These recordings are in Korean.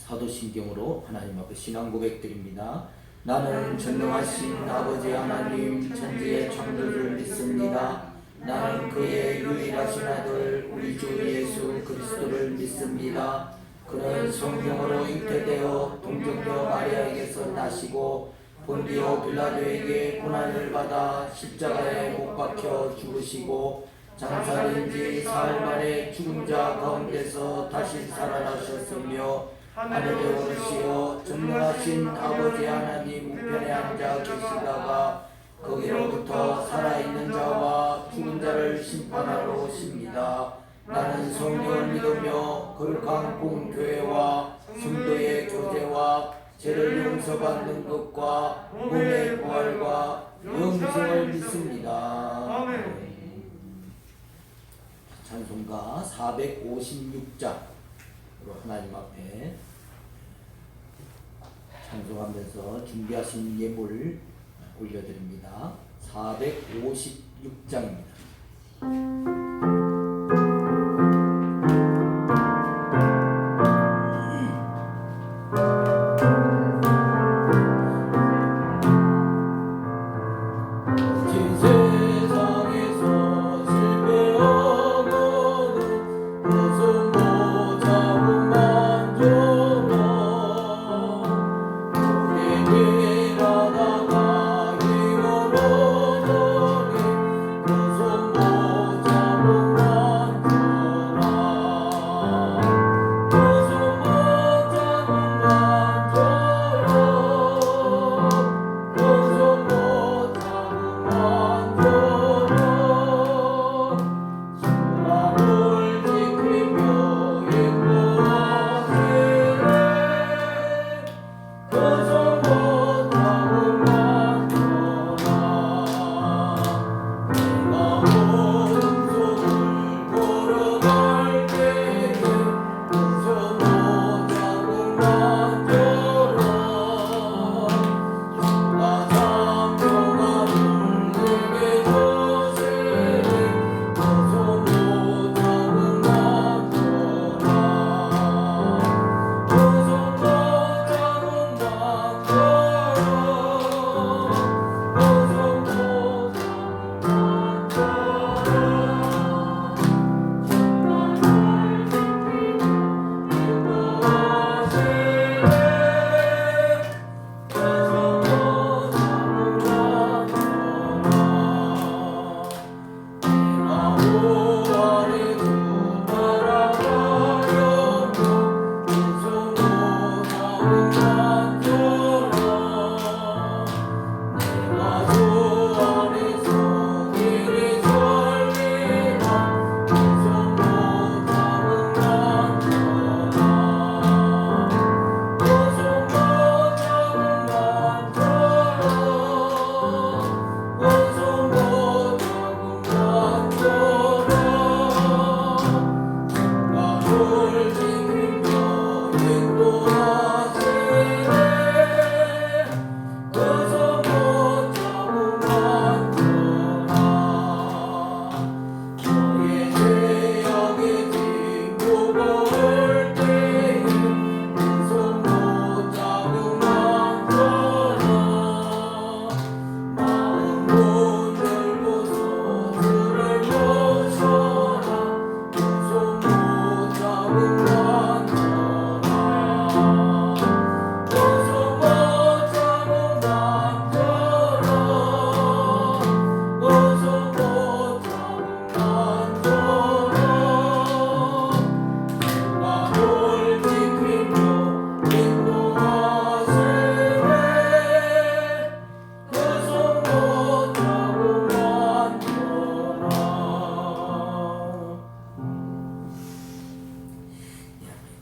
사도신경으로 하나님 앞에 신앙 고백드립니다. 나는 전능하신 아버지 하나님 천지의 창조주를 믿습니다. 나는 그의 유일하신 아들 우리 주 예수 그리스도를 믿습니다. 그는 성령으로 잉태되어 동정녀 마리아에게서 나시고 본디오 빌라도에게 고난을 받아 십자가에 못 박혀 죽으시고 장사된 지 사흘 만에 죽은 자 가운데서 다시 살아나셨으며 하늘에 오르시어 전능하신 아버지 하나님 우편에 앉아 계시다가 거기로부터 살아있는 자와 죽은 자를 심판하러 오십니다. 나는 성령을 믿으며 거룩한 공교회와 성도의 교제와 죄를 용서받는 것과 몸의 부활과 영생을 믿습니다. 아멘. 찬송가 456장으로 하나님 앞에 찬송하면서 준비하신 예물을 올려드립니다. 456장입니다.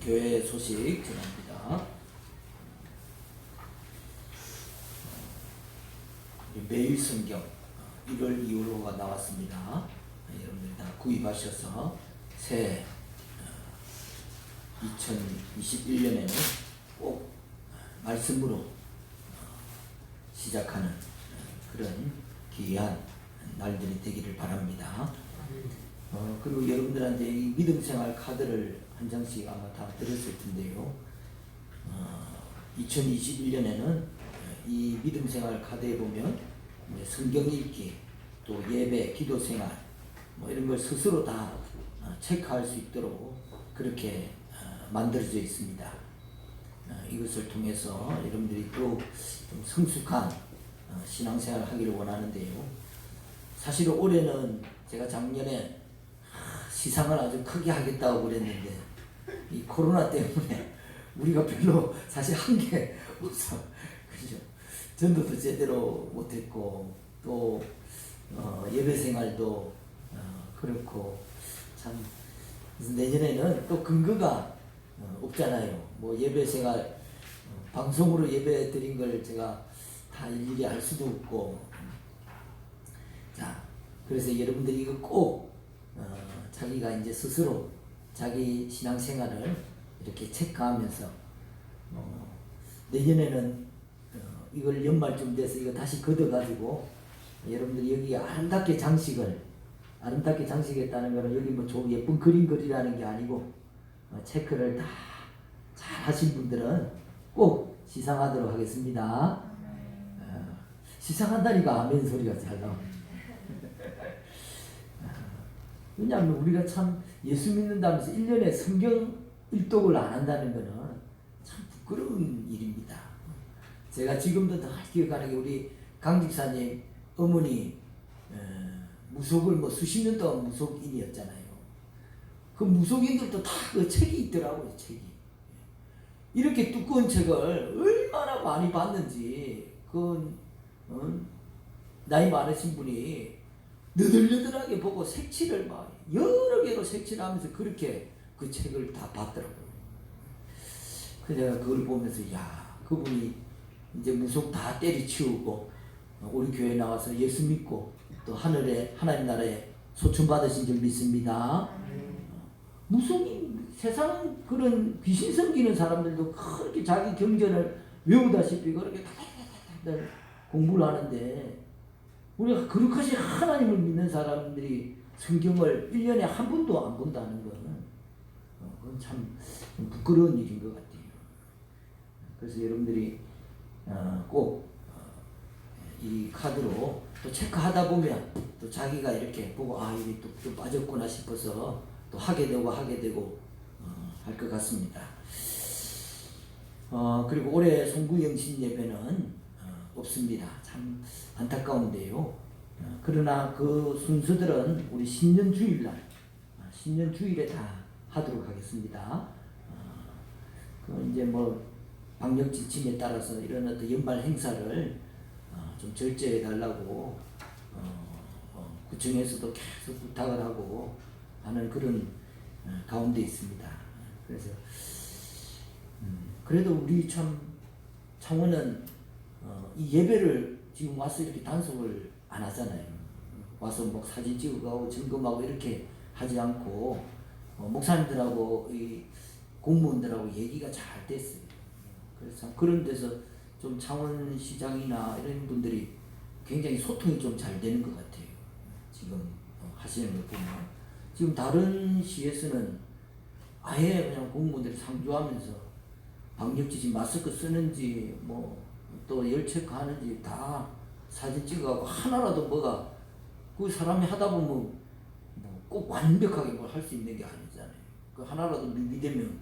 교회 소식 전합니다. 매일 성경 1월 2월호가 나왔습니다. 여러분들 다 구입하셔서 새 2021년에는 꼭 말씀으로 시작하는 그런 귀한 날들이 되기를 바랍니다. 그리고 여러분들한테 이 믿음생활 카드를 한 장씩 아마 다 드렸을 텐데요. 2021년에는 이 믿음 생활 카드에 보면 성경 읽기, 또 예배, 기도 생활 뭐 이런 걸 스스로 다 체크할 수 있도록 그렇게 만들어져 있습니다. 이것을 통해서 여러분들이 또 좀 성숙한 신앙생활을 하기를 원하는데요. 사실 올해는 제가 작년에 시상을 아주 크게 하겠다고 그랬는데 이 코로나 때문에 우리가 별로 사실 한 게 없어. 그죠? 전도도 제대로 못했고 또 예배 생활도 그렇고 참 내년에는 또 근거가 없잖아요. 뭐 예배 생활 방송으로 예배 드린 걸 제가 다 일일이 알 수도 없고. 자, 그래서 여러분들이 이거 꼭 자기가 이제 스스로 자기 신앙생활을 이렇게 체크하면서 내년에는 이걸 연말쯤 돼서 이거 다시 걷어가지고 여러분들이 여기 아름답게 장식했다는 거는 여기 뭐 좋은 예쁜 그림 그리라는 게 아니고 체크를 다 잘 하신 분들은 꼭 시상하도록 하겠습니다. 시상한다니까 아멘 소리가 잘 나와. 왜냐하면 우리가 참 예수 믿는다면서 1년에 성경 일독을 안 한다는 것은 참 부끄러운 일입니다. 제가 지금도 다 기억하는 게 우리 강 집사님 어머니 무속을 뭐 수십 년 동안 무속인이었잖아요. 그 무속인들도 다 그 책이 있더라고요. 책이. 이렇게 두꺼운 책을 얼마나 많이 봤는지 나이 많으신 분이 너덜너덜하게 보고 색칠을 막 여러 개로 색칠하면서 그렇게 그 책을 다 봤더라고요. 그래서 내가 그걸 보면서 야, 그분이 이제 무속 다 때려치우고 우리 교회 나와서 예수 믿고 또 하늘에 하나님 나라에 소천 받으신 줄 믿습니다. 무속인 세상 그런 귀신 섬기는 사람들도 그렇게 자기 경전을 외우다시피 그렇게 공부를 하는데 우리가 그렇게 하나님을 믿는 사람들이 성경을 1년에 한 번도 안 본다는 것은 그건 참 부끄러운 일인 것 같아요. 그래서 여러분들이 꼭 이 카드로 또 체크하다 보면 또 자기가 이렇게 보고 이게 또 빠졌구나 싶어서 또 하게 되고 할 것 같습니다. 그리고 올해 송구영신 예배는 없습니다. 참 안타까운데요. 그러나 그 순서들은 우리 신년주일날, 신년주일에 다 하도록 하겠습니다. 그 이제 뭐 방역 지침에 따라서 이런 어떤 연말 행사를 좀 절제해 달라고 구청에서도 계속 부탁을 하고 하는 그런 가운데 있습니다. 그래서 그래도 우리 참 창원은 이 예배를 지금 와서 이렇게 단속을 안 하잖아요. 와서 뭐 사진 찍어가고 점검하고 이렇게 하지 않고 목사님들하고 이 공무원들하고 얘기가 잘 됐어요. 그래서 그런 데서 좀 창원시장이나 이런 분들이 굉장히 소통이 좀 잘 되는 것 같아요. 지금 하시는 거 보면 지금 다른 시에서는 아예 그냥 공무원들이 상주하면서 방역지침 마스크 쓰는지 뭐 또 열 체크하는지 다 사진 찍어가고 하나라도 뭐가 그 사람이 하다 보면 뭐 꼭 완벽하게 뭘 할 수 있는 게 아니잖아요. 그 하나라도 미비되면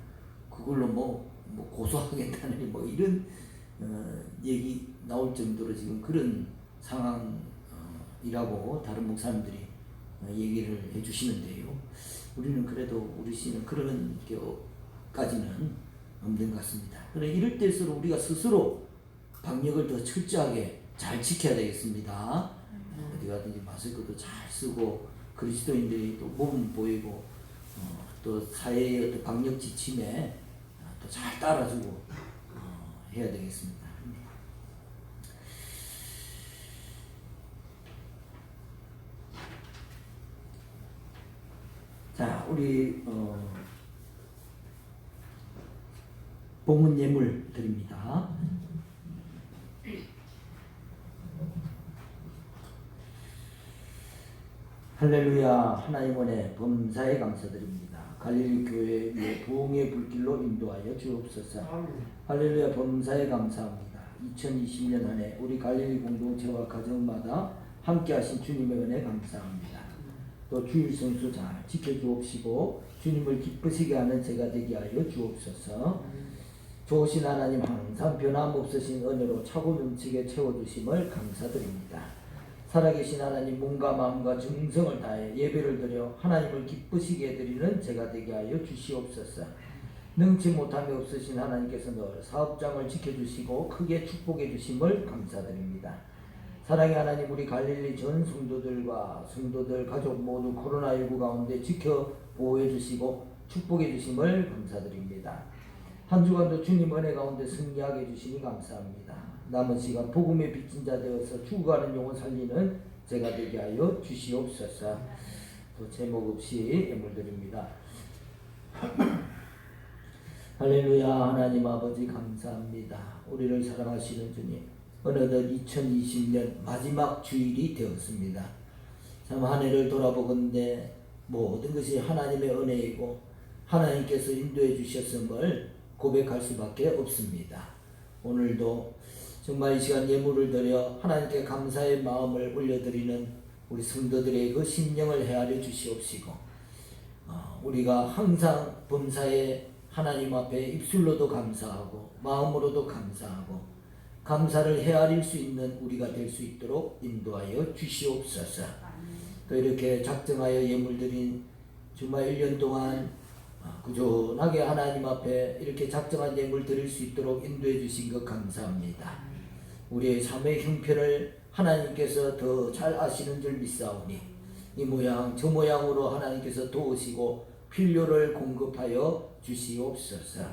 그걸로 뭐 고소하겠다는 뭐 이런 얘기 나올 정도로 지금 그런 상황이라고 다른 목사님들이 얘기를 해주시는데요. 우리는 그래도 우리 시는 그런 까지는 없는 것 같습니다. 그러나 이럴 때일수록 우리가 스스로 방역을 더 철저하게 잘 지켜야 되겠습니다. 어디 가든지 마스크도 잘 쓰고 그리스도인들이 또 몸 보이고 또 사회의 어떤 방역 지침에 또 잘 따라주고 해야 되겠습니다. 자, 우리 봉헌 예물 드립니다. 할렐루야. 하나님 은혜 범사에 감사드립니다. 갈릴리 교회 위에 부흥의 불길로 인도하여 주옵소서. 할렐루야. 범사에 감사합니다. 2020년 한 해 우리 갈릴리 공동체와 가정마다 함께 하신 주님의 은혜 감사합니다. 또 주일 성수 잘 지켜주옵시고 주님을 기쁘시게 하는 제가 되게 하여 주옵소서. 좋으신 하나님, 항상 변함없으신 은혜로 차고 넘치게 채워주심을 감사드립니다. 살아계신 하나님, 몸과 마음과 정성을 다해 예배를 드려 하나님을 기쁘시게 해드리는 제가 되게 하여 주시옵소서. 능치 못함이 없으신 하나님께서 늘 사업장을 지켜주시고 크게 축복해 주심을 감사드립니다. 사랑의 하나님, 우리 갈릴리 전 성도들과 성도들 가족 모두 코로나19 가운데 지켜 보호해 주시고 축복해 주심을 감사드립니다. 한 주간도 주님 은혜 가운데 승리하게 해주시니 감사합니다. 남은 시간 복음의 빚진 자 되어서 죽어가는 영혼 살리는 제가 되게 하여 주시옵소서. 또 제목 없이 예물 드립니다. 할렐루야. 하나님 아버지 감사합니다. 우리를 사랑하시는 주님, 어느덧 2020년 마지막 주일이 되었습니다. 참 한 해를 돌아보건대 모든 것이 하나님의 은혜이고 하나님께서 인도해 주셨음을 고백할 수밖에 없습니다. 오늘도 정말 이 시간 예물을 드려 하나님께 감사의 마음을 올려드리는 우리 성도들의 그 심령을 헤아려 주시옵시고, 우리가 항상 범사에 하나님 앞에 입술로도 감사하고 마음으로도 감사하고 감사를 헤아릴 수 있는 우리가 될 수 있도록 인도하여 주시옵소서. 또 이렇게 작정하여 예물 드린 정말 1년 동안 꾸준하게 하나님 앞에 이렇게 작정한 예물 드릴 수 있도록 인도해 주신 것 감사합니다. 우리의 삶의 형편을 하나님께서 더 잘 아시는 줄 믿사오니 이 모양 저 모양으로 하나님께서 도우시고 필요를 공급하여 주시옵소서.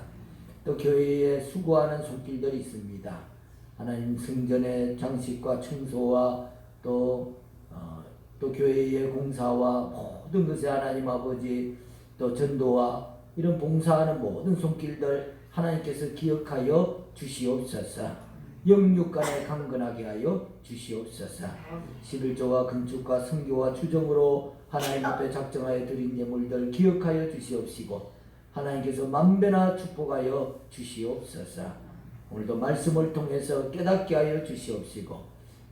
또 교회에 수고하는 손길들이 있습니다. 하나님, 성전의 장식과 청소와 또 교회의 공사와 모든 것에 하나님 아버지 또 전도와 이런 봉사하는 모든 손길들 하나님께서 기억하여 주시옵소서. 영육간에 강건하게 하여 주시옵소서. 11조와 건축과 선교와 주정으로 하나님 앞에 작정하여 드린 예물들 기억하여 주시옵시고 하나님께서 만배나 축복하여 주시옵소서. 오늘도 말씀을 통해서 깨닫게 하여 주시옵시고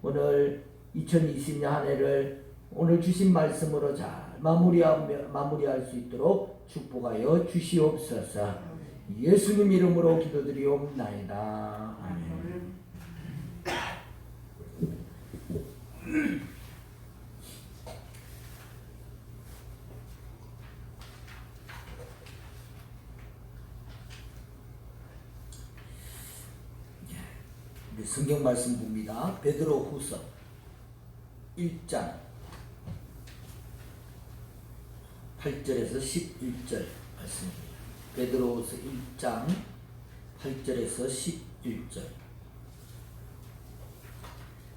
오늘 2020년 한 해를 오늘 주신 말씀으로 잘 마무리할 수 있도록 축복하여 주시옵소서. 예수님 이름으로 기도드리옵나이다. 아멘. 성경 말씀 봅니다. 베드로후서 1장 8절에서 11절 말씀입니다. 베드로후서 1장 8절에서 11절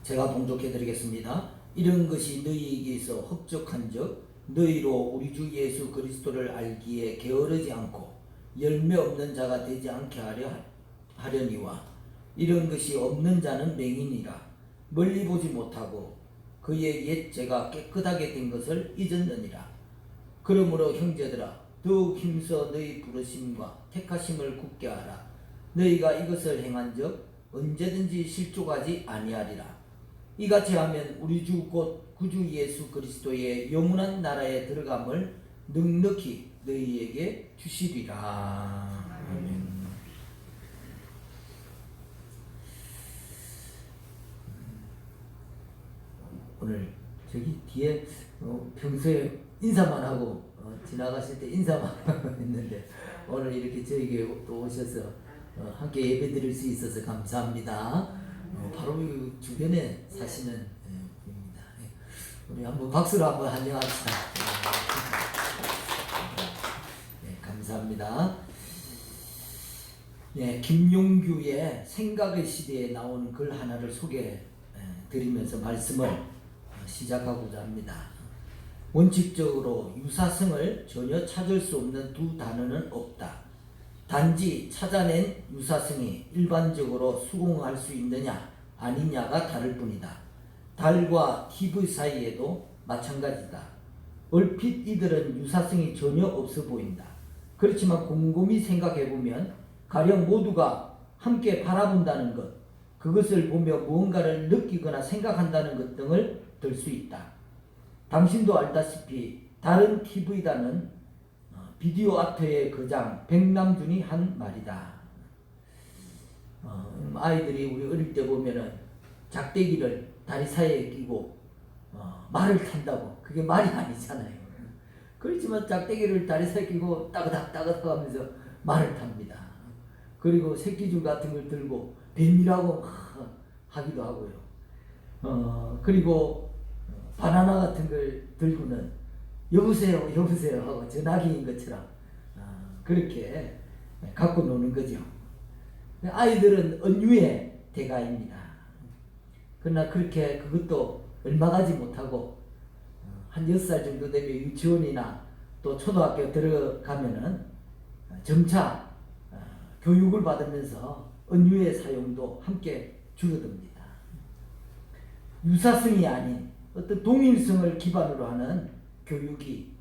제가 봉독해 드리겠습니다. 이런 것이 너희에게서 흡족한즉 너희로 우리 주 예수 그리스도를 알기에 게으르지 않고 열매 없는 자가 되지 않게 하려니와 이런 것이 없는 자는 맹인이라 멀리 보지 못하고 그의 옛 죄가 깨끗하게 된 것을 잊었느니라. 그러므로 형제들아 더욱 힘써 너희 부르심과 택하심을 굳게 하라. 너희가 이것을 행한즉 언제든지 실족하지 아니하리라. 이같이 하면 우리 주 곧 구주 예수 그리스도의 영원한 나라에 들어감을 넉넉히 너희에게 주시리라. 아멘. 오늘 저기 뒤에 평소에 인사만 하고 지나가실 때 인사만 했는데 오늘 이렇게 저에게 또 오셔서 함께 예배 드릴 수 있어서 감사합니다. 바로 주변에 사시는 분입니다. 우리 한번 박수로 한번 환영합시다. 네, 감사합니다. 네, 김용규의 생각의 시대에 나오는 글 하나를 소개해 드리면서 말씀을 시작하고자 합니다. 원칙적으로 유사성을 전혀 찾을 수 없는 두 단어는 없다. 단지 찾아낸 유사성이 일반적으로 수긍할 수 있느냐 아니냐가 다를 뿐이다. 달과 TV 사이에도 마찬가지다. 얼핏 이들은 유사성이 전혀 없어 보인다. 그렇지만 곰곰이 생각해보면 가령 모두가 함께 바라본다는 것, 그것을 보며 무언가를 느끼거나 생각한다는 것 등을 들 수 있다. 당신도 알다시피 다른 TV단은 비디오 아트의 거장 백남준이 한 말이다. 아이들이 우리 어릴 때 보면은 작대기를 다리 사이에 끼고 말을 탄다고. 그게 말이 아니잖아요. 그렇지만 작대기를 다리 사이에 끼고 따그닥 따그닥 하면서 말을 탑니다. 그리고 새끼줄 같은 걸 들고 뱀이라고 하기도 하고요. 그리고 바나나 같은 걸 들고는 여보세요 여보세요 하고 전화기인 것처럼 그렇게 갖고 노는 거죠. 아이들은 언유의 대가입니다. 그러나 그렇게 그것도 얼마 가지 못하고 한 6살 정도 되면 유치원이나 또 초등학교 들어가면은 점차 교육을 받으면서 언유의 사용도 함께 줄어듭니다. 유사성이 아닌 어떤 동일성을 기반으로 하는 교육이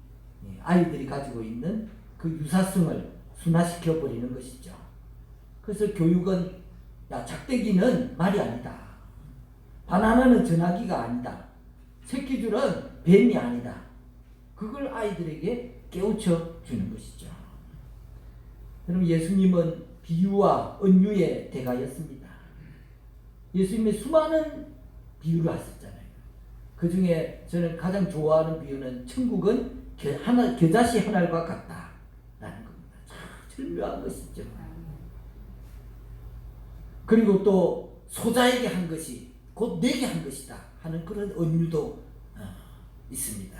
아이들이 가지고 있는 그 유사성을 순화시켜 버리는 것이죠. 그래서 교육은 야 작대기는 말이 아니다. 바나나는 전화기가 아니다. 새끼줄은 뱀이 아니다. 그걸 아이들에게 깨우쳐 주는 것이죠. 여러분 예수님은 비유와 은유의 대가였습니다. 예수님의 수많은 비유를 하셨잖아요. 그 중에 저는 가장 좋아하는 비유는 천국은 겨자씨 한 알과 같다라는 겁니다. 참 절묘한 것이죠. 그리고 또 소자에게 한 것이 곧 내게 한 것이다 하는 그런 은유도 있습니다.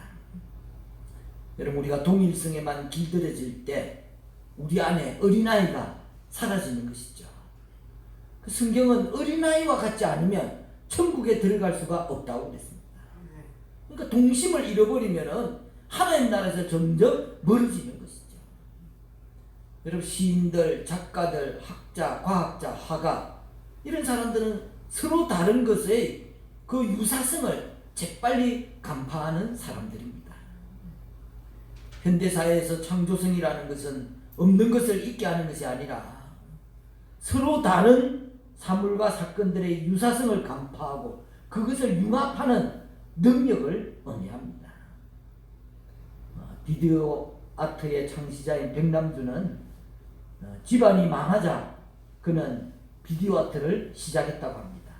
여러분 우리가 동일성에만 길들여질 때 우리 안에 어린아이가 사라지는 것이죠. 그 성경은 어린아이와 같지 않으면 천국에 들어갈 수가 없다고 그랬습니다. 그러니까 동심을 잃어버리면 하나님 나라에서 점점 멀어지는 것이죠. 여러분 시인들, 작가들, 학자, 과학자, 화가 이런 사람들은 서로 다른 것의 그 유사성을 재빨리 간파하는 사람들입니다. 현대사회에서 창조성이라는 것은 없는 것을 있게 하는 것이 아니라 서로 다른 사물과 사건들의 유사성을 간파하고 그것을 융합하는 능력을 의미합니다. 비디오 아트의 창시자인 백남준은 집안이 망하자 그는 비디오 아트를 시작했다고 합니다.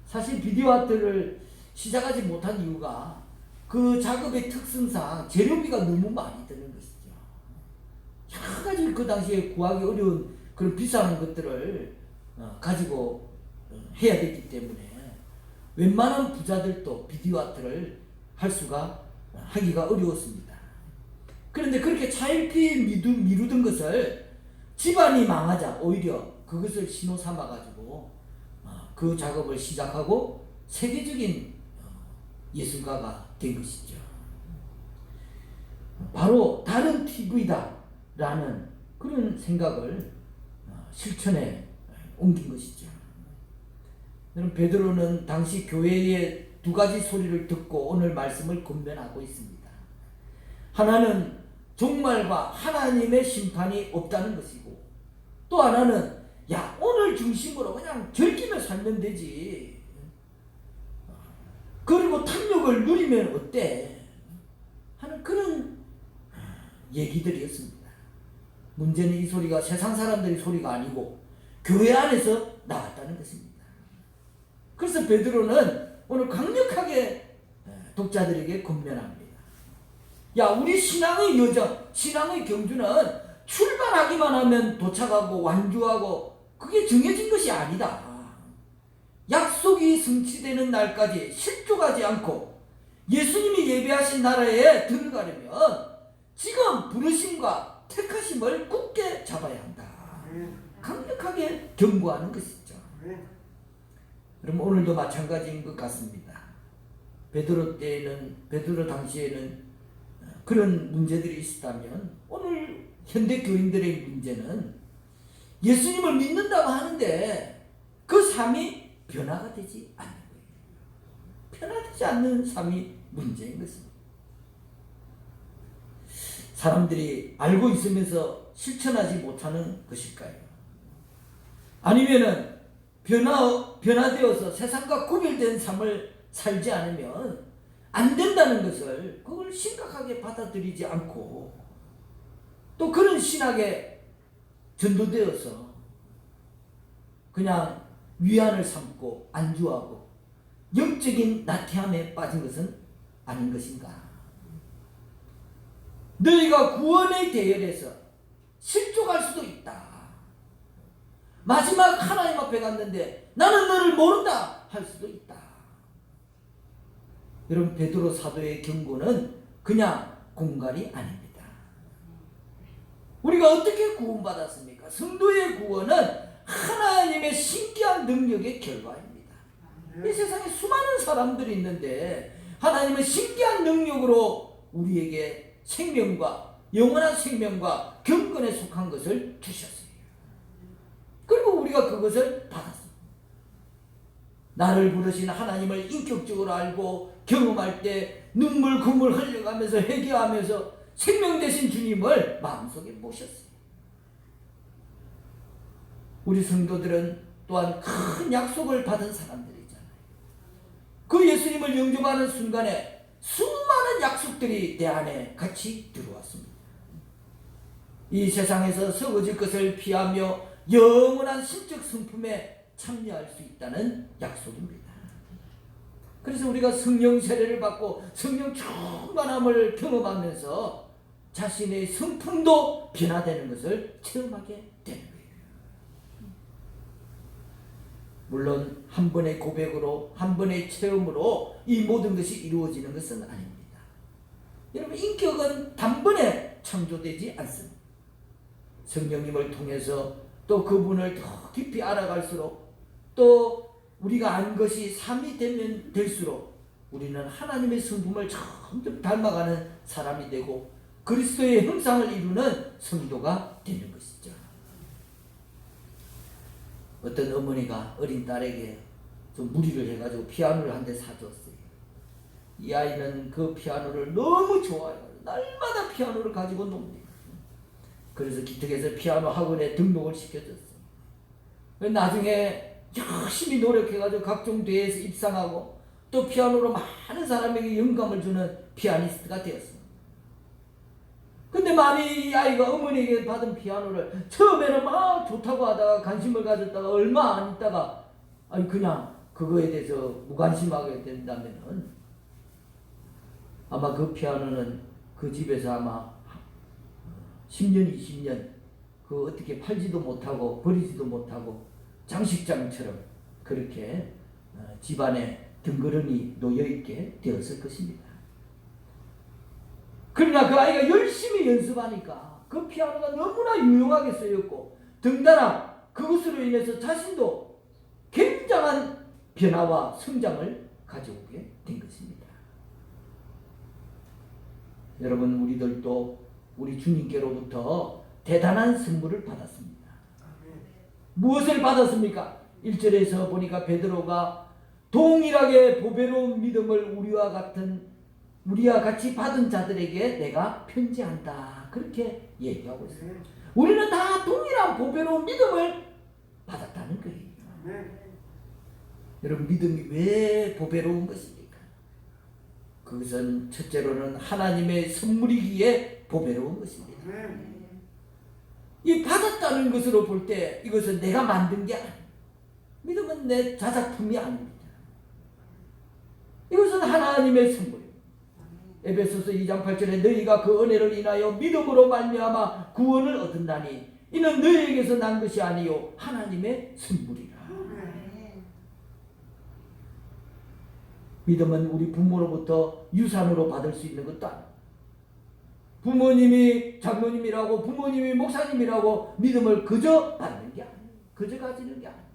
사실 비디오 아트를 시작하지 못한 이유가 그 작업의 특성상 재료비가 너무 많이 드는 것이죠. 여러 가지 그 당시에 구하기 어려운 그런 비싼 것들을 가지고 해야 됐기 때문에 웬만한 부자들도 비디오 아트를 하기가 어려웠습니다. 그런데 그렇게 차일피일 미루던 것을 집안이 망하자 오히려 그것을 신호 삼아 가지고 그 작업을 시작하고 세계적인 예술가가 된 것이죠. 바로 다른 TV다 라는 그런 생각을 실천에 옮긴 것이죠. 여러분 베드로는 당시 교회의 두 가지 소리를 듣고 오늘 말씀을 권면하고 있습니다. 하나는 종말과 하나님의 심판이 없다는 것이고 또 하나는 야 오늘 중심으로 그냥 즐기며 살면 되지. 그리고 탐욕을 누리면 어때? 하는 그런 얘기들이었습니다. 문제는 이 소리가 세상 사람들의 소리가 아니고 교회 안에서 나왔다는 것입니다. 그래서 베드로는 오늘 강력하게 독자들에게 권면합니다. 야 우리 신앙의 여정, 신앙의 경주는 출발하기만 하면 도착하고 완주하고 그게 정해진 것이 아니다. 약속이 성취되는 날까지 실족하지 않고 예수님이 예배하신 나라에 들어가려면 지금 부르심과 택하심을 굳게 잡아야 한다. 강력하게 경고하는 것이죠. 그럼 오늘도 마찬가지인 것 같습니다. 베드로 당시에는 그런 문제들이 있었다면 오늘 현대 교인들의 문제는 예수님을 믿는다고 하는데 그 삶이 변화가 되지 않는 거예요. 변화되지 않는 삶이 문제인 것입니다. 사람들이 알고 있으면서 실천하지 못하는 것일까요? 아니면은 변화되어서 세상과 구별된 삶을 살지 않으면 안 된다는 것을 그걸 심각하게 받아들이지 않고 또 그런 신학에 전도되어서 그냥 위안을 삼고 안주하고 영적인 나태함에 빠진 것은 아닌 것인가? 너희가 구원의 대열에서 실족할 수도 있다. 마지막 하나님 앞에 갔는데 나는 너를 모른다 할 수도 있다. 여러분, 베드로 사도의 경고는 그냥 공갈이 아닙니다. 우리가 어떻게 구원받았습니까? 성도의 구원은 하나님의 신기한 능력의 결과입니다. 이 세상에 수많은 사람들이 있는데 하나님은 신기한 능력으로 우리에게 생명과 영원한 생명과 경건에 속한 것을 주셨어요. 그리고 우리가 그것을 받았습니다. 나를 부르신 하나님을 인격적으로 알고 경험할 때 눈물 금물 흘려가면서 회개하면서 생명 되신 주님을 마음속에 모셨어요. 우리 성도들은 또한 큰 약속을 받은 사람들이잖아요. 그 예수님을 영접하는 순간에 수많은 약속들이 내 안에 같이 들어왔습니다. 이 세상에서 썩어질 것을 피하며 영원한 신적 성품에 참여할 수 있다는 약속입니다. 그래서 우리가 성령 세례를 받고 성령 충만함을 경험하면서 자신의 성품도 변화되는 것을 체험하게 되는 거예요. 물론 한 번의 고백으로 한 번의 체험으로 이 모든 것이 이루어지는 것은 아닙니다. 여러분, 인격은 단번에 창조되지 않습니다. 성령님을 통해서 또 그분을 더 깊이 알아갈수록 또 우리가 안 것이 삶이 되면 될수록 우리는 하나님의 성품을 점점 닮아가는 사람이 되고 그리스도의 형상을 이루는 성도가 되는 것이죠. 어떤 어머니가 어린 딸에게 좀 무리를 해가지고 피아노를 한 대 사줬어요. 이 아이는 그 피아노를 너무 좋아해요. 날마다 피아노를 가지고 놉니다. 그래서 기특해서 피아노 학원에 등록을 시켜줬어요. 나중에 열심히 노력해가지고 각종 대회에서 입상하고 또 피아노로 많은 사람에게 영감을 주는 피아니스트가 되었습니다. 근데 만일 이 아이가 어머니에게 받은 피아노를 처음에는 막 좋다고 하다가 관심을 가졌다가 얼마 안 있다가 그냥 그거에 대해서 무관심하게 된다면은 아마 그 피아노는 그 집에서 아마 10년, 20년 그 어떻게 팔지도 못하고 버리지도 못하고 장식장처럼 그렇게 집안에 덩그러니 놓여있게 되었을 것입니다. 그러나 그 아이가 열심히 연습하니까 그 피아노가 너무나 유용하게 쓰였고 덩달아 그것으로 인해서 자신도 굉장한 변화와 성장을 가져오게 된 것입니다. 여러분, 우리들도 우리 주님께로부터 대단한 선물을 받았습니다. 무엇을 받았습니까? 1절에서 보니까 베드로가 동일하게 보배로운 믿음을 우리와 같이 받은 자들에게 내가 편지한다. 그렇게 얘기하고 있어요. 우리는 다 동일한 보배로운 믿음을 받았다는 거예요. 여러분, 믿음이 왜 보배로운 것입니까? 그것은 첫째로는 하나님의 선물이기에 보배로운 것입니다. 이 받았다는 것으로 볼 때 이것은 내가 만든 게 아닙니다. 믿음은 내 자작품이 아닙니다. 이것은 하나님의 선물입니다. 에베소서 2장 8절에 너희가 그 은혜를 인하여 믿음으로 말미암아 구원을 얻은다니 이는 너희에게서 난 것이 아니요 하나님의 선물이라. 믿음은 우리 부모로부터 유산으로 받을 수 있는 것도 아닙니다. 부모님이 장로님이라고 부모님이 목사님이라고 믿음을 그저 받는 게 아니에요. 그저 가지는 게 아니에요.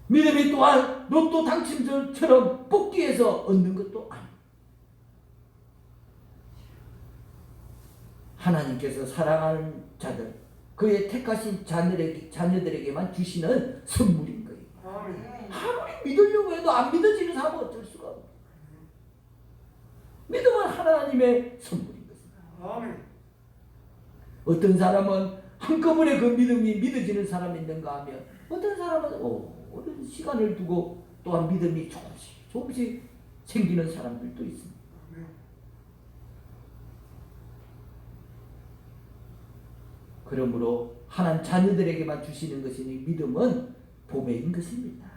믿음이 또한 로또 당첨자처럼 뽑기에서 얻는 것도 아니에요. 하나님께서 사랑하는 자들, 그의 택하신 자녀들에게만 주시는 선물인 거예요. 아무리 믿으려고 해도 안 믿어지는 사람은 어쩔 수가 없어요. 믿음은 하나님의 선물인 것입니다. 아멘. 어떤 사람은 한꺼번에 그 믿음이 믿어지는 사람이 있는가 하면 어떤 사람은 오랜 시간을 두고 또한 믿음이 조금씩 생기는 사람들도 있습니다. 그러므로 하나님 자녀들에게만 주시는 것이니 믿음은 보배인 것입니다.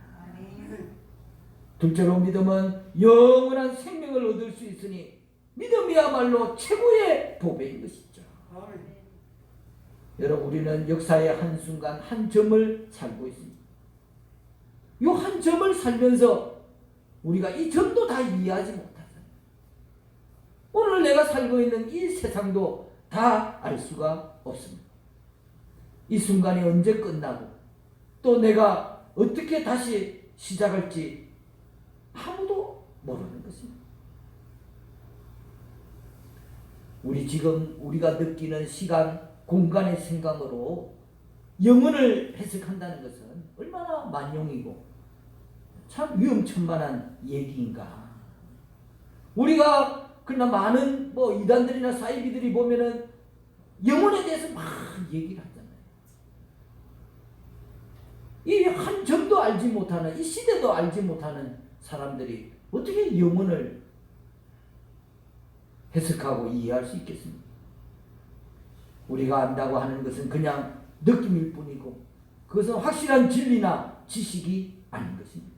둘째로 믿음은 영원한 생명을 얻을 수 있으니 믿음이야말로 최고의 보배인 것이죠. 여러분, 우리는 역사의 한순간 한 점을 살고 있습니다. 이 한 점을 살면서 우리가 이 점도 다 이해하지 못하잖아요. 오늘 내가 살고 있는 이 세상도 다 알 수가 없습니다. 이 순간이 언제 끝나고 또 내가 어떻게 다시 시작할지 아무도 모르는 것입니다. 우리가 느끼는 시간, 공간의 생각으로 영혼을 해석한다는 것은 얼마나 만용이고 참 위험천만한 얘기인가. 우리가 그러나 많은 이단들이나 사이비들이 보면은 영혼에 대해서 막 얘기를 하잖아요. 이 한 점도 알지 못하는, 이 시대도 알지 못하는 사람들이 어떻게 영혼을 해석하고 이해할 수 있겠습니까? 우리가 안다고 하는 것은 그냥 느낌일 뿐이고 그것은 확실한 진리나 지식이 아닌 것입니다.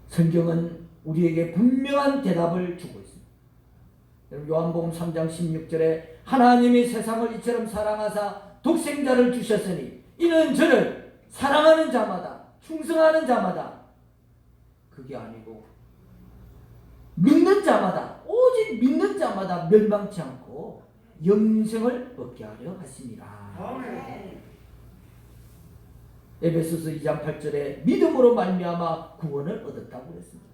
성경은 우리에게 분명한 대답을 주고 있습니다. 요한복음 3장 16절에 하나님이 세상을 이처럼 사랑하사 독생자를 주셨으니 이는 저를 사랑하는 자마다 충성하는 자마다 그게 아니고 믿는 자마다 오직 믿는 자마다 멸망치 않고 영생을 얻게 하려 하심이라. 아멘. 에베소서 2장 8절에 믿음으로 말미암아 구원을 얻었다고 그랬습니다.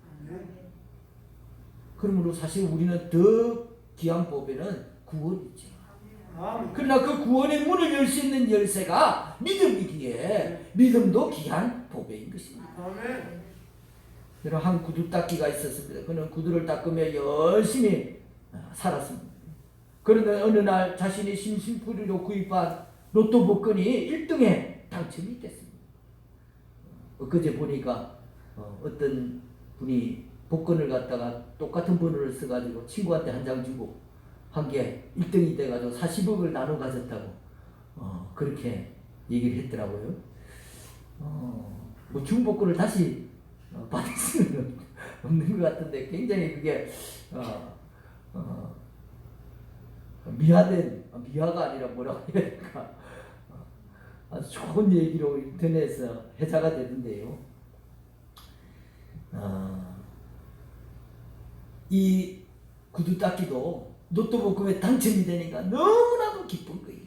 그러므로 사실 우리는 더 귀한 법에는 구원이죠. 그러나 그 구원의 문을 열 수 있는 열쇠가 믿음이기에 믿음도 귀한 보배인 것입니다. 여러분, 한 구두 닦기가 있었습니다. 그는 구두를 닦으며 열심히 살았습니다. 그런데 어느 날 자신이 심심풀이로 구입한 로또 복권이 1등에 당첨이 됐습니다. 엊그제 보니까 어떤 분이 복권을 갖다가 똑같은 번호를 써가지고 친구한테 한 장 주고 한 게 1등이 돼가지고 40억을 나눠 가졌다고 그렇게 얘기를 했더라고요. 뭐 중복권을 다시 받을 수는 없는 것 같은데 굉장히 그게 미화가 아니라 뭐라고 해야 될까, 아주 좋은 얘기로 인터넷에서 회자가 되던데요. 이 구두 닦기도 로또 복권에 당첨이 되니까 너무나도 기쁜 거예요.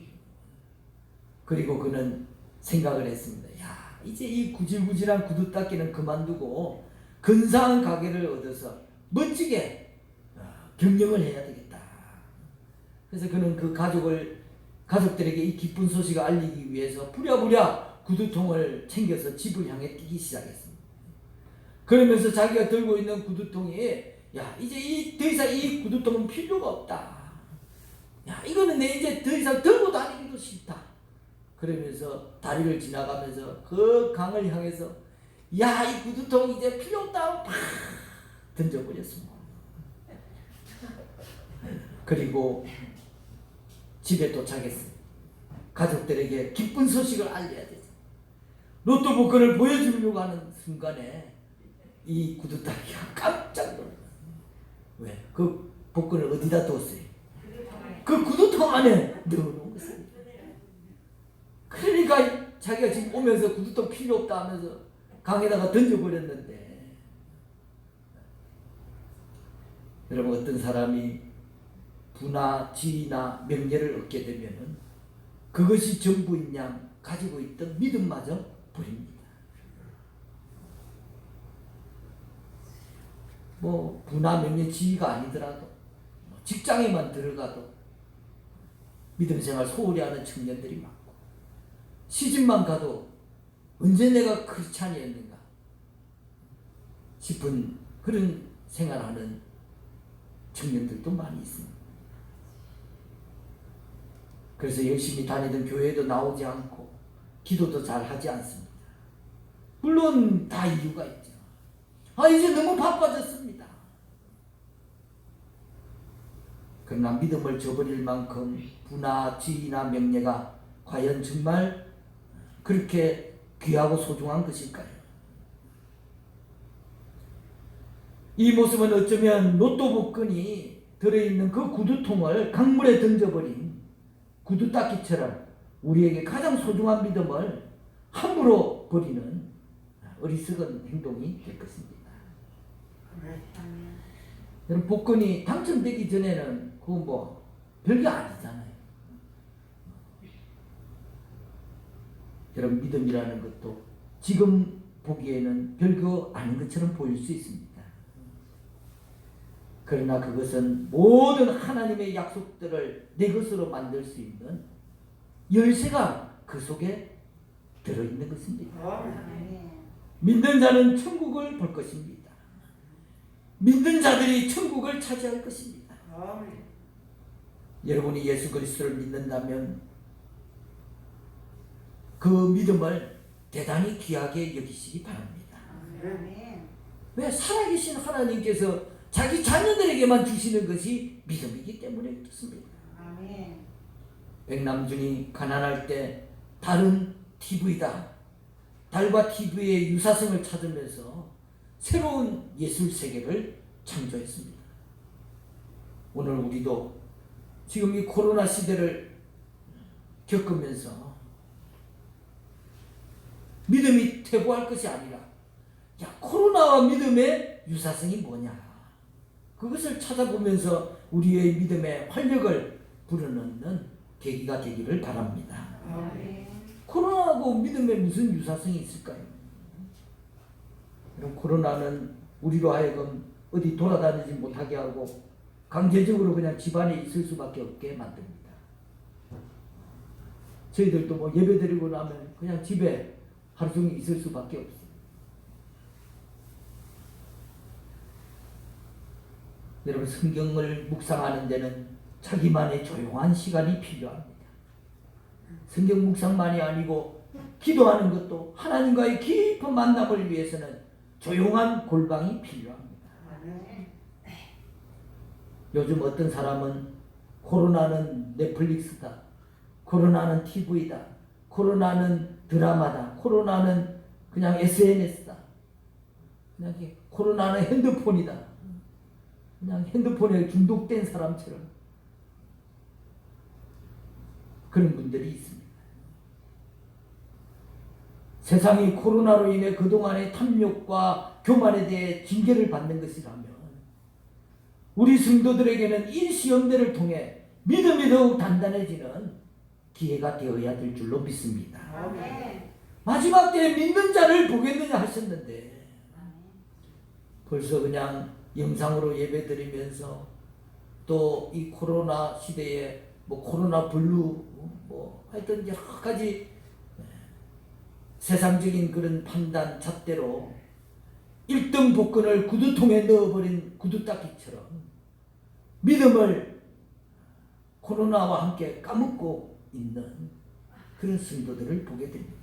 그리고 그는 생각을 했습니다. 야, 이제 이 구질구질한 구두 닦기는 그만두고 근사한 가게를 얻어서 멋지게 경영을 해야 되겠다. 그래서 그는 그 가족들에게 이 기쁜 소식을 알리기 위해서 부랴부랴 구두통을 챙겨서 집을 향해 뛰기 시작했습니다. 그러면서 자기가 들고 있는 구두통이 야, 이제 더 이상 이 구두통은 필요가 없다. 야, 이거는 내 이제 더 이상 들고 다니기도 싫다. 그러면서 다리를 지나가면서 그 강을 향해서 야, 이 구두통 이제 필요 없다. 팍 던져버렸습니다. 그리고 집에 도착했습니다. 가족들에게 기쁜 소식을 알려야 되죠. 로또 복권을 보여주려고 하는 순간에 이 구두 닦기가 깜짝 놀랐어요. 왜? 그 복권을 어디다 뒀어요? 그 구두통 안에 넣어놓은 것입니다. 그러니까 자기가 지금 오면서 구두통 필요 없다 하면서 강에다가 던져버렸는데, 여러분, 어떤 사람이 부나 지위나 명예를 얻게 되면은 그것이 전부인 양 가지고 있던 믿음마저 버립니다. 뭐 부나 명예 지위가 아니더라도 직장에만 들어가도 믿음 생활 소홀히 하는 청년들이 많고, 시집만 가도 언제 내가 크리스찬이었는가 싶은 그런 생활하는 청년들도 많이 있습니다. 그래서 열심히 다니던 교회도 나오지 않고 기도도 잘 하지 않습니다. 물론 다 이유가 있죠. 이제 너무 바빠졌습니다. 그러나 믿음을 저버릴 만큼 부나 지위나 명예가 과연 정말 그렇게 귀하고 소중한 것일까요? 이 모습은 어쩌면 로또 복권이 들어있는 그 구두통을 강물에 던져버린 구두닦이처럼 우리에게 가장 소중한 믿음을 함부로 버리는 어리석은 행동이 될 것입니다. 여러분, 복권이 당첨되기 전에는 그거 뭐 별게 아니잖아요. 여러분, 믿음이라는 것도 지금 보기에는 별거 아닌 것처럼 보일 수 있습니다. 그러나 그것은 모든 하나님의 약속들을 내 것으로 만들 수 있는 열쇠가 그 속에 들어있는 것입니다. 믿는 자는 천국을 볼 것입니다. 믿는 자들이 천국을 차지할 것입니다. 여러분이 예수 그리스도를 믿는다면 그 믿음을 대단히 귀하게 여기시기 바랍니다. 왜? 살아계신 하나님께서 자기 자녀들에게만 주시는 것이 믿음이기 때문에 그렇습니다. 백남준이 가난할 때 달은 TV다, 달과 TV의 유사성을 찾으면서 새로운 예술 세계를 창조했습니다. 오늘 우리도 지금 이 코로나 시대를 겪으면서 믿음이 퇴보할 것이 아니라, 코로나와 믿음의 유사성이 뭐냐, 그것을 찾아보면서 우리의 믿음의 활력을 불어넣는 계기가 되기를 바랍니다. 코로나하고 믿음에 무슨 유사성이 있을까요? 그럼 코로나는 우리로 하여금 어디 돌아다니지 못하게 하고 강제적으로 그냥 집안에 있을 수밖에 없게 만듭니다. 저희들도 뭐 예배 드리고 나면 그냥 집에 하루 종일 있을 수밖에 없어요. 여러분, 성경을 묵상하는 데는 자기만의 조용한 시간이 필요합니다. 성경 묵상만이 아니고 기도하는 것도 하나님과의 깊은 만남을 위해서는 조용한 골방이 필요합니다. 요즘 어떤 사람은 코로나는 넷플릭스다, 코로나는 TV다, 코로나는 드라마다, 코로나는 그냥 SNS다, 그냥 코로나는 핸드폰이다, 그냥 핸드폰에 중독된 사람처럼 그런 분들이 있습니다. 세상이 코로나로 인해 그동안의 탐욕과 교만에 대해 징계를 받는 것이라면 우리 성도들에게는 이 시험대를 통해 믿음이 더욱 단단해지는 기회가 되어야 될 줄로 믿습니다. 마지막 때에 믿는 자를 보겠느냐 하셨는데 벌써 그냥 영상으로 예배드리면서 또 이 코로나 시대에 뭐 코로나 블루 뭐 하여튼 여러 가지 세상적인 그런 판단 잣대로 1등 복권을 구두통에 넣어버린 구두닦이처럼 믿음을 코로나와 함께 까먹고 있는 그런 성도들을 보게 됩니다.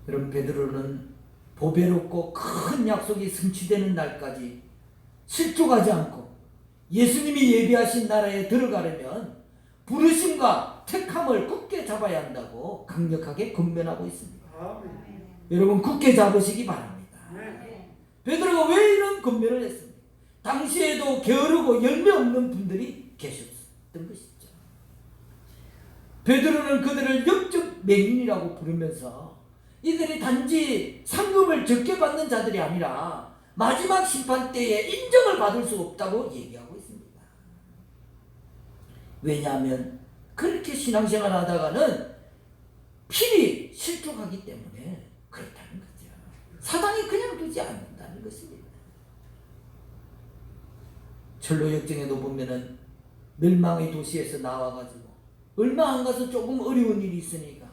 여러분, 베드로는 보배롭고 큰 약속이 성취되는 날까지 실족하지 않고 예수님이 예비하신 나라에 들어가려면 부르심과 택함을 굳게 잡아야 한다고 강력하게 권면하고 있습니다. 여러분, 굳게 잡으시기 바랍니다. 베드로가 왜 이런 권면을 했습니까? 당시에도 게으르고 열매 없는 분들이 계셨던 것이죠. 베드로는 그들을 영적 맹인이라고 부르면서 이들이 단지 상급을 적게 받는 자들이 아니라 마지막 심판 때에 인정을 받을 수 없다고 얘기하고 있습니다. 왜냐하면 그렇게 신앙생활 하다가는 필히 실족하기 때문에 그렇다는 거죠. 사단이 그냥 두지 않는다는 것입니다. 철로 역정에도 보면은 멸망의 도시에서 나와가지고 얼마 안 가서 조금 어려운 일이 있으니까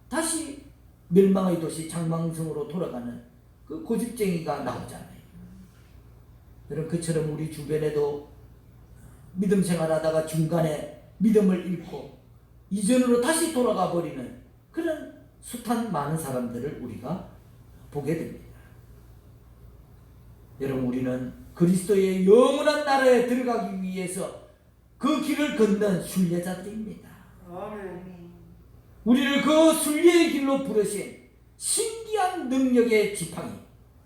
다시 멸망의 도시 장망성으로 돌아가는 그 고집쟁이가 나오잖아요. 여러분, 그처럼 우리 주변에도 믿음 생활하다가 중간에 믿음을 잃고 이전으로 다시 돌아가 버리는 그런 숱한 많은 사람들을 우리가 보게 됩니다. 여러분, 우리는 그리스도의 영원한 나라에 들어가기 위해서 그 길을 걷는 순례자들입니다. 우리를 그 순례의 길로 부르신 신기한 능력의 지팡이,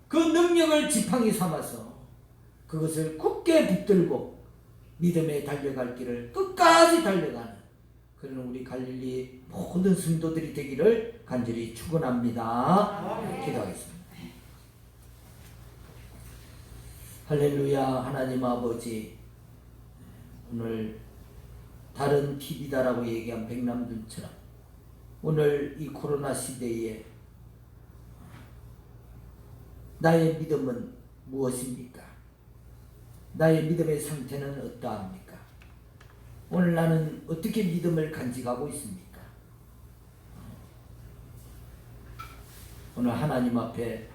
그 능력을 지팡이 삼아서 그것을 굳게 붙들고 믿음에 달려갈 길을 끝까지 달려가는 그런 우리 갈릴리 모든 성도들이 되기를 간절히 축원합니다. 기도하겠습니다. 할렐루야. 하나님 아버지, 오늘 다른 TV다라고 얘기한 백남준처럼 오늘 이 코로나 시대에 나의 믿음은 무엇입니까? 나의 믿음의 상태는 어떠합니까? 오늘 나는 어떻게 믿음을 간직하고 있습니까? 오늘 하나님 앞에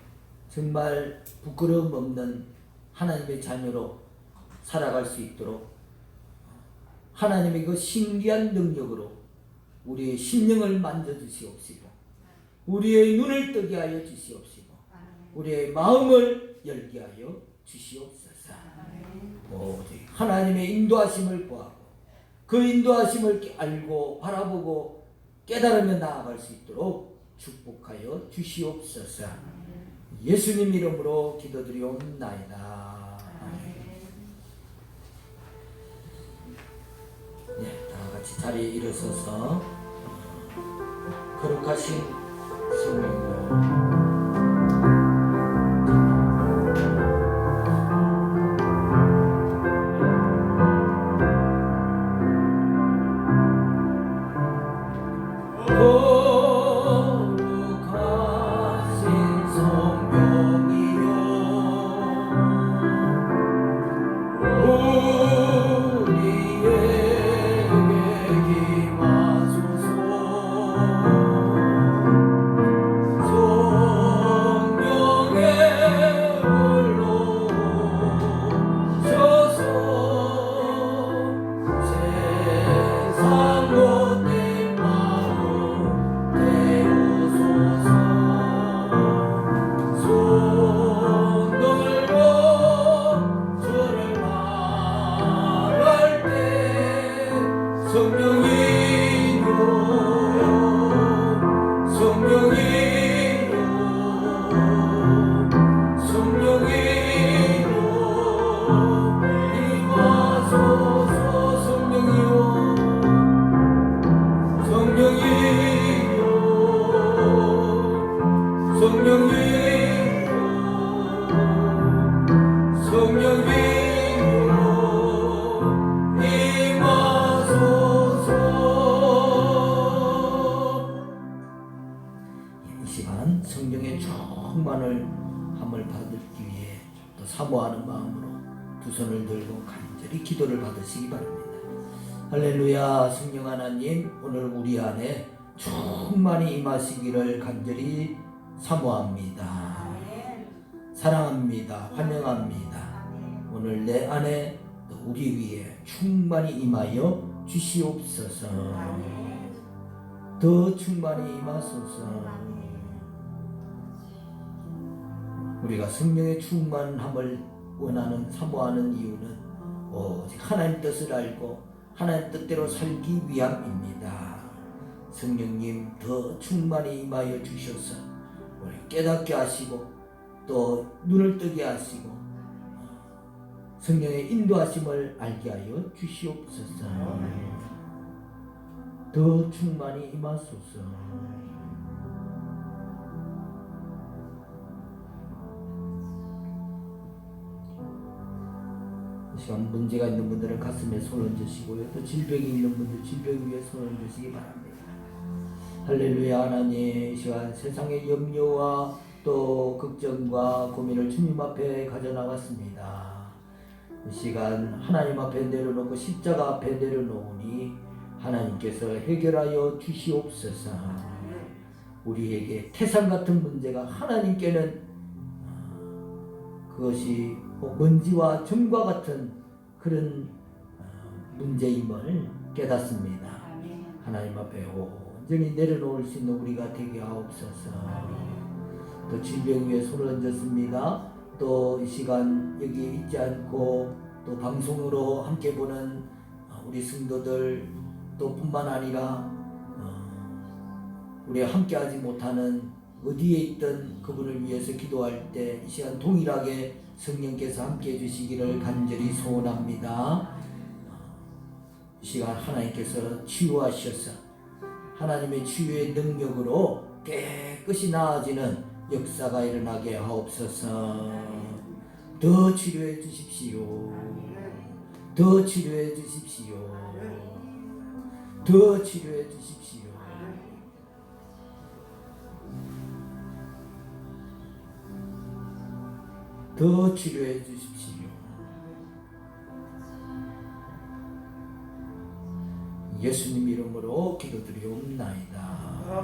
정말 부끄러움 없는 하나님의 자녀로 살아갈 수 있도록 하나님의 그 신기한 능력으로 우리의 심령을 만져주시옵시고 우리의 눈을 뜨게 하여 주시옵시고 우리의 마음을 열게 하여 주시옵소서. 오직 하나님의 인도하심을 구하고 그 인도하심을 알고 바라보고 깨달으며 나아갈 수 있도록 축복하여 주시옵소서. 예수님 이름으로 기도드리옵나이다. 네, 다 같이 자리에 일어서서 거룩하신 성령님 성령의 충만을 함을 받기 위해 또 사모하는 마음으로 두 손을 들고 간절히 기도를 받으시기 바랍니다. 할렐루야. 성령 하나님, 오늘 우리 안에 충만히 임하시기를 간절히 사모합니다. 사랑합니다. 환영합니다. 오늘 내 안에 우리 위에 충만히 임하여 주시옵소서. 더 충만히 임하소서. 우리가 성령의 충만함을 원하는 사모하는 이유는 오직 하나님 뜻을 알고 하나님 뜻대로 살기 위함입니다. 성령님 더 충만히 임하여 주셔서 우리 깨닫게 하시고 또 눈을 뜨게 하시고 성령의 인도하심을 알게 하여 주시옵소서. 더 충만히 임하소서. 시간 문제가 있는 분들은 가슴에 손을 얹으시고요. 또 질병이 있는 분들 질병 위에 손을 얹으시기 바랍니다. 할렐루야. 하나님, 이 시간 세상의 염려와 또 걱정과 고민을 주님 앞에 가져나갔습니다. 이 시간 하나님 앞에 내려놓고 십자가 앞에 내려놓으니 하나님께서 해결하여 주시옵소서. 우리에게 태산 같은 문제가 하나님께는 그것이 먼지와 점과 같은 그런 문제임을 깨닫습니다. 하나님 앞에 온전히 내려놓을 수 있는 우리가 되게 하옵소서. 또 질병 위에 손을 얹었습니다. 또 이 시간 여기 있지 않고 또 방송으로 함께 보는 우리 성도들 또 뿐만 아니라 우리 함께 하지 못하는 어디에 있던 그분을 위해서 기도할 때 이 시간 동일하게 성령께서 함께 해주시기를 간절히 소원합니다. 이 시간 하나님께서 치유하셔서 하나님의 치유의 능력으로 깨끗이 나아지는 역사가 일어나게 하옵소서. 더 치료해 주십시오. 더 치료해 주십시오. 더 치료해 주십시오. 더 치료해 주십시오. 예수님 이름으로 기도드리옵나이다.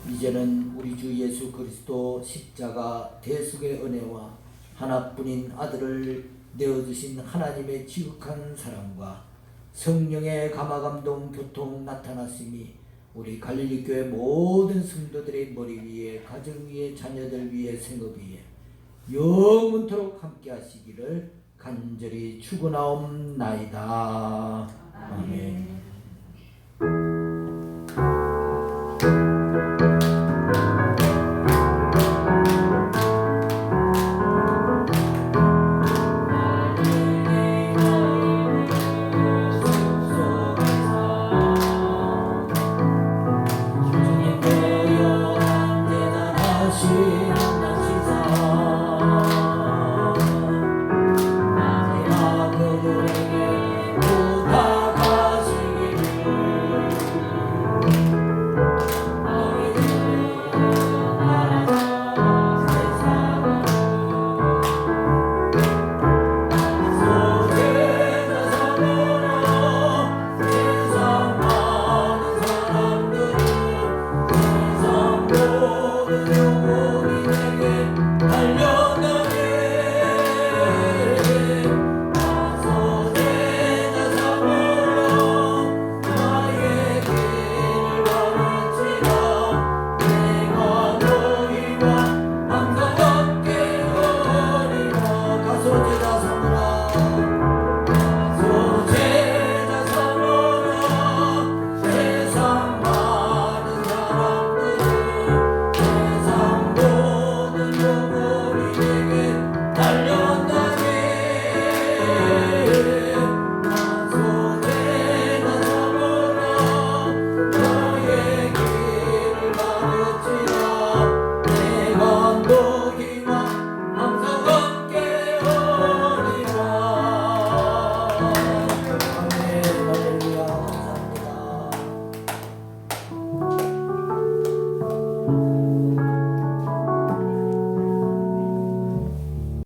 이제는 우리 주 예수 그리스도 십자가 대속의 은혜와 하나뿐인 아들을 내어주신 하나님의 지극한 사랑과 성령의 감화감동 교통 나타났으니 우리 갈릴리 교회 모든 성도들의 머리 위에, 가정 위에, 자녀들 위에, 생업 위에 영원토록 함께 하시기를 간절히 축원하옵나이다. 아멘.